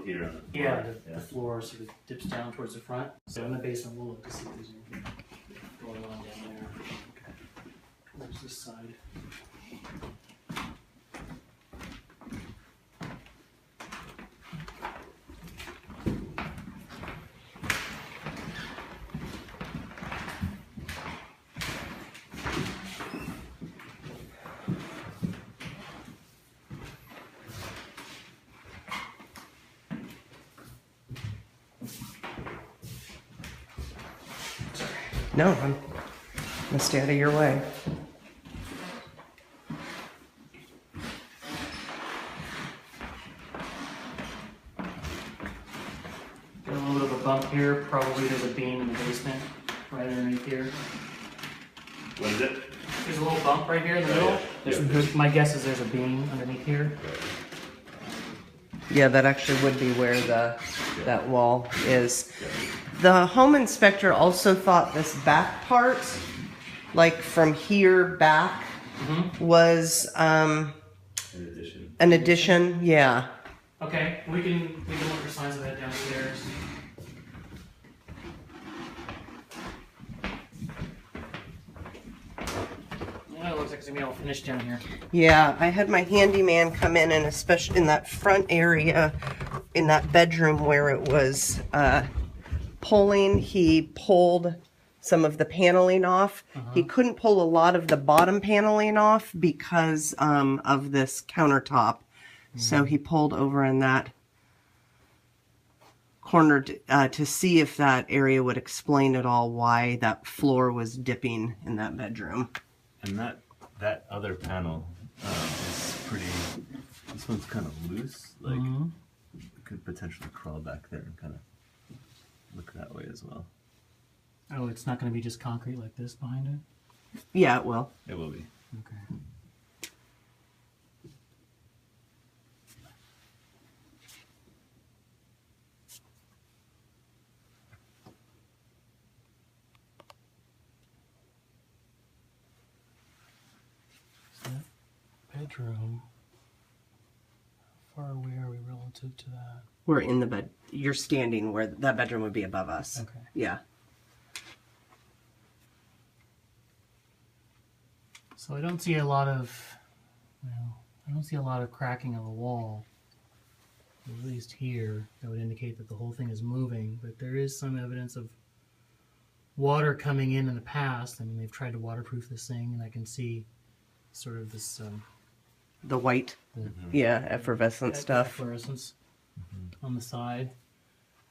here on the floor. Yeah, the floor sort of dips down towards the front. So in the basement, we'll look to see if there's anything going on down there. Towards this side. No, I'm gonna stay out of your way. Got a little bit of a bump here. Probably there's a beam in the basement right underneath here. What is it? There's a little bump right here in the middle. My guess is there's a beam underneath here. Yeah, that actually would be where that wall is. The home inspector also thought this back part, like from here back, was An addition. an addition. Yeah. Okay, we can look for signs of that downstairs. Well, it looks like it's gonna be all finished down here. Yeah, I had my handyman come in, and especially in that front area, in that bedroom where it was pulling, he pulled some of the paneling off. He couldn't pull a lot of the bottom paneling off because of this countertop. So he pulled over in that corner to see if that area would explain at all why that floor was dipping in that bedroom. And that other panel is pretty. This one's kind of loose. Like it could potentially crawl back there and kind of look that way as well. Oh, it's not going to be just concrete like this behind it? Yeah, it will. It will be. Okay. So that bedroom, how far away are we relative to that? We're in the bed. You're standing where that bedroom would be above us. Okay. Yeah. So I don't see a lot of, I don't see a lot of cracking of the wall, at least here, that would indicate that the whole thing is moving, but there is some evidence of water coming in the past. I mean, they've tried to waterproof this thing, and I can see sort of this The white, yeah, effervescent stuff. fluorescence on the side.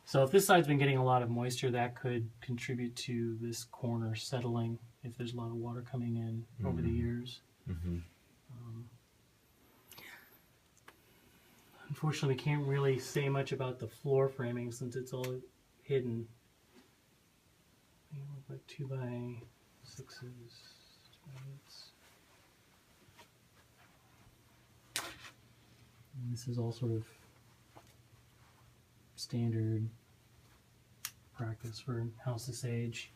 So if this side's been getting a lot of moisture, that could contribute to this corner settling if there's a lot of water coming in over the years. Unfortunately, we can't really say much about the floor framing since it's all hidden. They look like 2x6s. And this is all sort of standard practice for a house this age.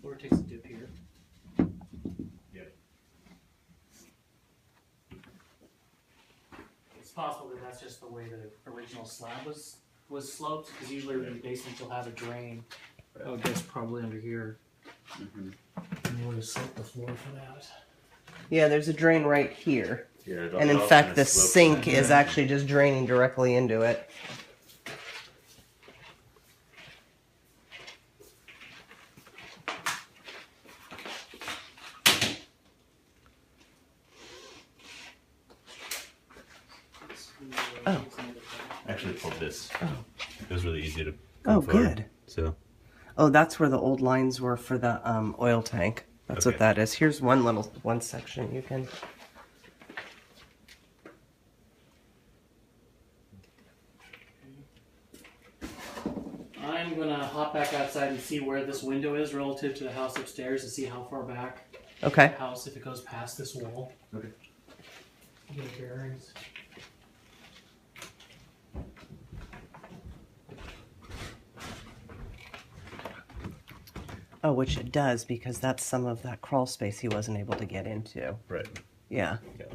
Floor takes a dip here. Yep. It's possible that that's just the way the original slab was sloped, because usually in the basement you'll have a drain. I guess probably under here. And they would have sloped the floor for that. Yeah, there's a drain right here. Yeah, And in fact, the sink is actually just draining directly into it. Oh. I actually pulled this. It was really easy to. Oh, come forward. good. So. Oh, that's where the old lines were for the oil tank. That's Okay. what that is. Here's one section you can. I'm gonna hop back outside and see where this window is relative to the house upstairs, and see how far back Okay. the house, if it goes past this wall. Okay. Get bearings. Oh, which it does, because that's some of that crawl space he wasn't able to get into. Right. Yeah. Yeah.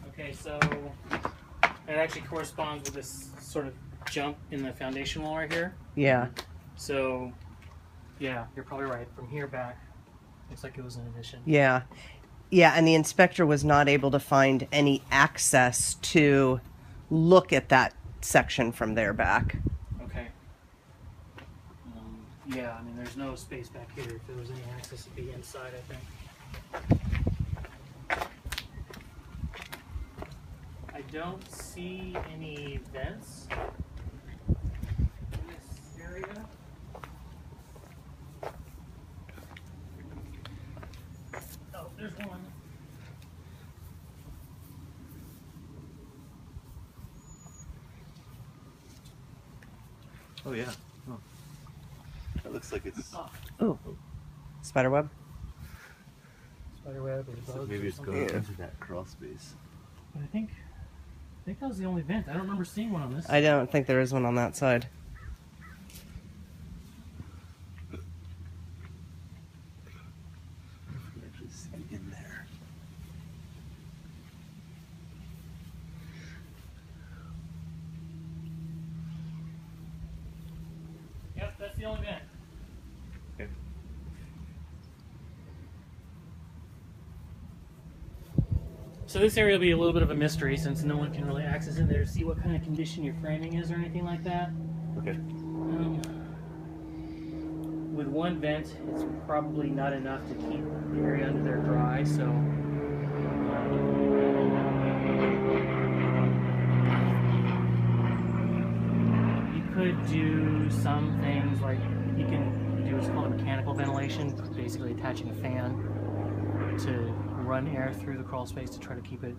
Okay, so that actually corresponds with this sort of jump in the foundation wall right here. Yeah. So, yeah, you're probably right. From here back, looks like it was an addition. Yeah. Yeah, and the inspector was not able to find any access to look at that section from there back. Okay. Yeah, I mean, there's no space back here. If there was any access, it'd be inside, I think. I don't see any vents in this area. Oh, there's one. Oh yeah. Oh. That looks like it's. Oh. Spiderweb? Spiderweb or bugs Maybe or it's something. going Yeah. into that crawl space. But I think that was the only vent. I don't remember seeing one on this. I don't think there is one on that side. You can actually see in there. Yep, that's the only vent. Okay. So this area will be a little bit of a mystery since no one can really access in there to see what kind of condition your framing is or anything like that. Okay. With one vent, it's probably not enough to keep the area under there dry, so you could do some things like you can do what's called a mechanical ventilation, basically attaching a fan to run air through the crawl space to try to keep it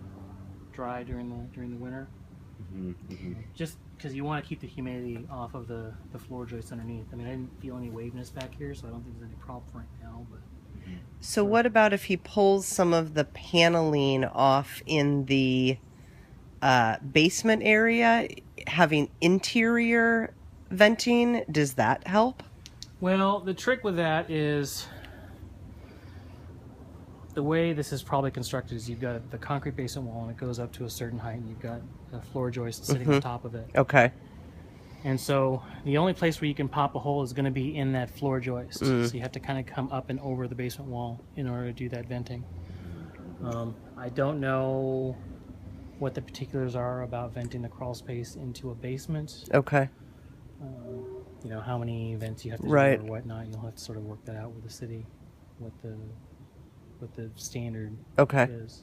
dry during the winter. Just because you want to keep the humidity off of the floor joists underneath. I mean, I didn't feel any waveness back here, so I don't think there's any problem right now. But So what about if he pulls some of the paneling off in the basement area, having interior venting? Does that help? well, the trick with that is the way this is probably constructed is you've got the concrete basement wall and it goes up to a certain height, and you've got a floor joist sitting on top of it. Okay. And so the only place where you can pop a hole is going to be in that floor joist. So you have to kind of come up and over the basement wall in order to do that venting. I don't know what the particulars are about venting the crawl space into a basement. Okay. You know, how many vents you have to Right. do or whatnot. You'll have to sort of work that out with the city, what the standard Okay. is.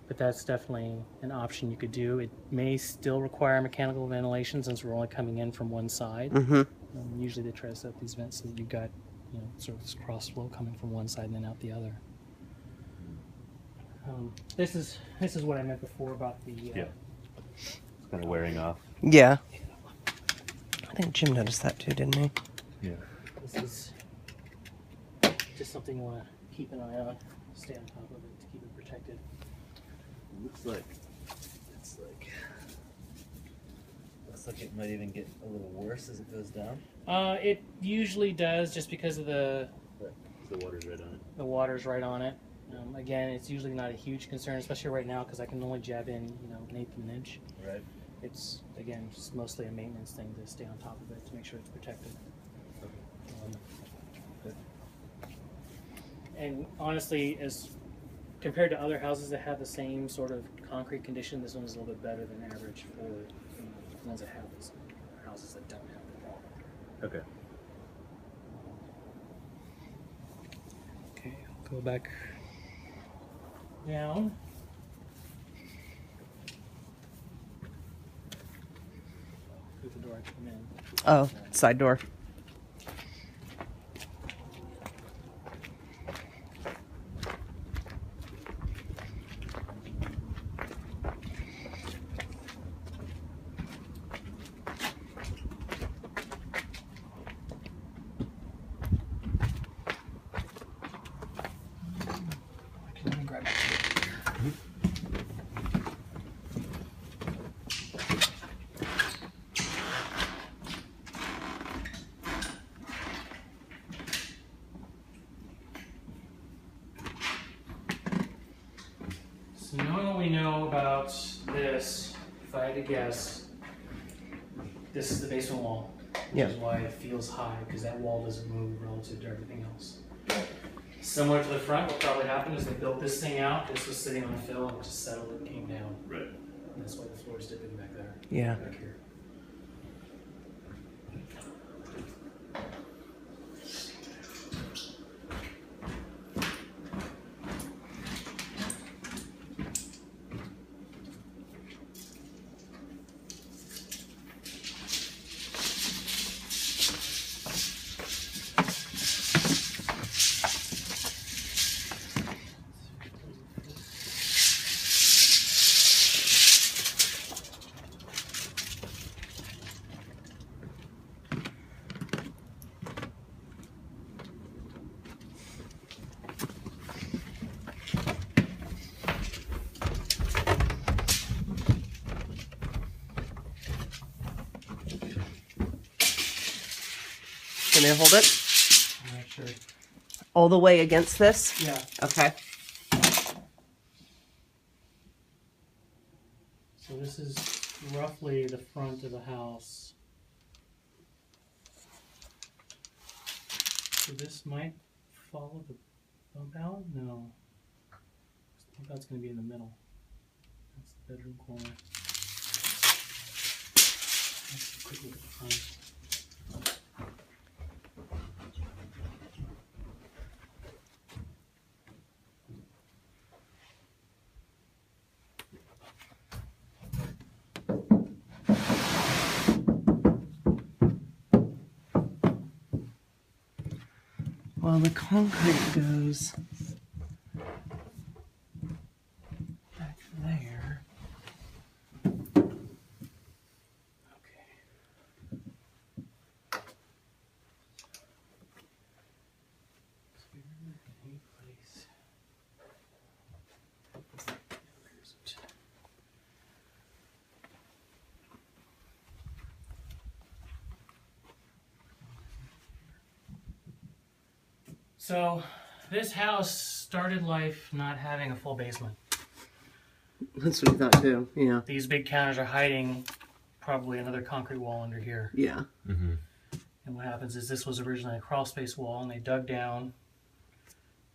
But that's definitely an option you could do. It may still require mechanical ventilation since we're only coming in from one side. Usually they try to set up these vents so that you've got, you know, sort of this cross flow coming from one side and then out the other. This is what I meant before about the Yeah. It's kind of wearing off. Yeah. I think Jim noticed that too, didn't he? Yeah. this is just something you want to keep an eye on, stay on top of it to keep it protected. Looks like it might even get a little worse as it goes down. It usually does, just because of the water's right on it. the water's right on it. Again, it's usually not a huge concern, especially right now because I can only jab in, you know, 1/8 of an inch. Right. It's, again, just mostly a maintenance thing to stay on top of it to make sure it's protected. And honestly, as compared to other houses that have the same sort of concrete condition, this one is a little bit better than average for the ones that have this, houses that don't have it at all. Okay. Okay, I'll go back down. Through the door I come in. Oh, side door. Let me grab my So knowing what we know about this, if I had to guess, this is the basement wall. Which Yeah. is why it feels high, because that wall doesn't move relative to everything else. Similar to the front, what probably happened is they built this thing out, this was sitting on a fill, and it just settled and came down. Right. And that's why the floor is dipping back there. Yeah. Back here. Can I hold it I'm not sure. all the way against this? Yeah. Okay. So this is roughly the front of the house. So this might follow the bump out? No. The bump out's going to be in the middle. That's the bedroom corner. Let's quick look at the front. Well, the concrete goes back there. Okay. So this house started life not having a full basement. That's what I thought too. Yeah. These big counters are hiding probably another concrete wall under here. Yeah. Mm-hmm. And what happens is this was originally a crawl space wall, and they dug down,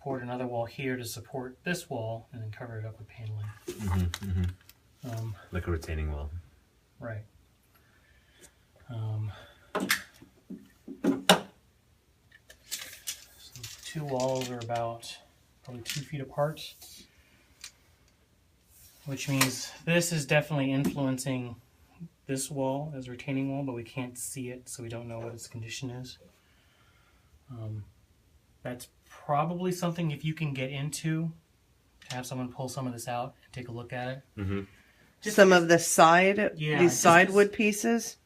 poured another wall here to support this wall, and then covered it up with paneling. Mm-hmm. Mm-hmm. Like a retaining wall. Right. So two walls are about probably 2 feet apart, which means this is definitely influencing this wall as a retaining wall, but we can't see it, so we don't know what its condition is. That's probably something, if you can get into, to have someone pull some of this out and take a look at it. Mm-hmm. Some of the side, Yeah, these just side 'cause- wood pieces.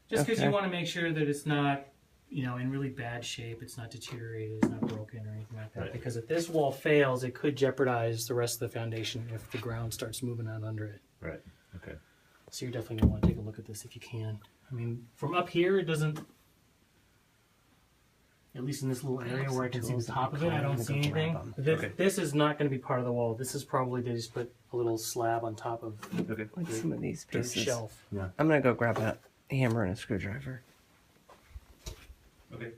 Just because Okay. you want to make sure that it's not, you know, in really bad shape, it's not deteriorated, it's not broken or anything like that. Right. Because if this wall fails, it could jeopardize the rest of the foundation if the ground starts moving out under it. Right. Okay. So you're definitely going to want to take a look at this if you can. I mean, from up here, it doesn't, at least in this little area where I can see the top of it, I don't see anything. Okay. This is not going to be part of the wall. This is probably, they just put a little slab on top of Okay. Like some of these the pieces. shelf. I'm gonna go grab a hammer and a screwdriver. Okay.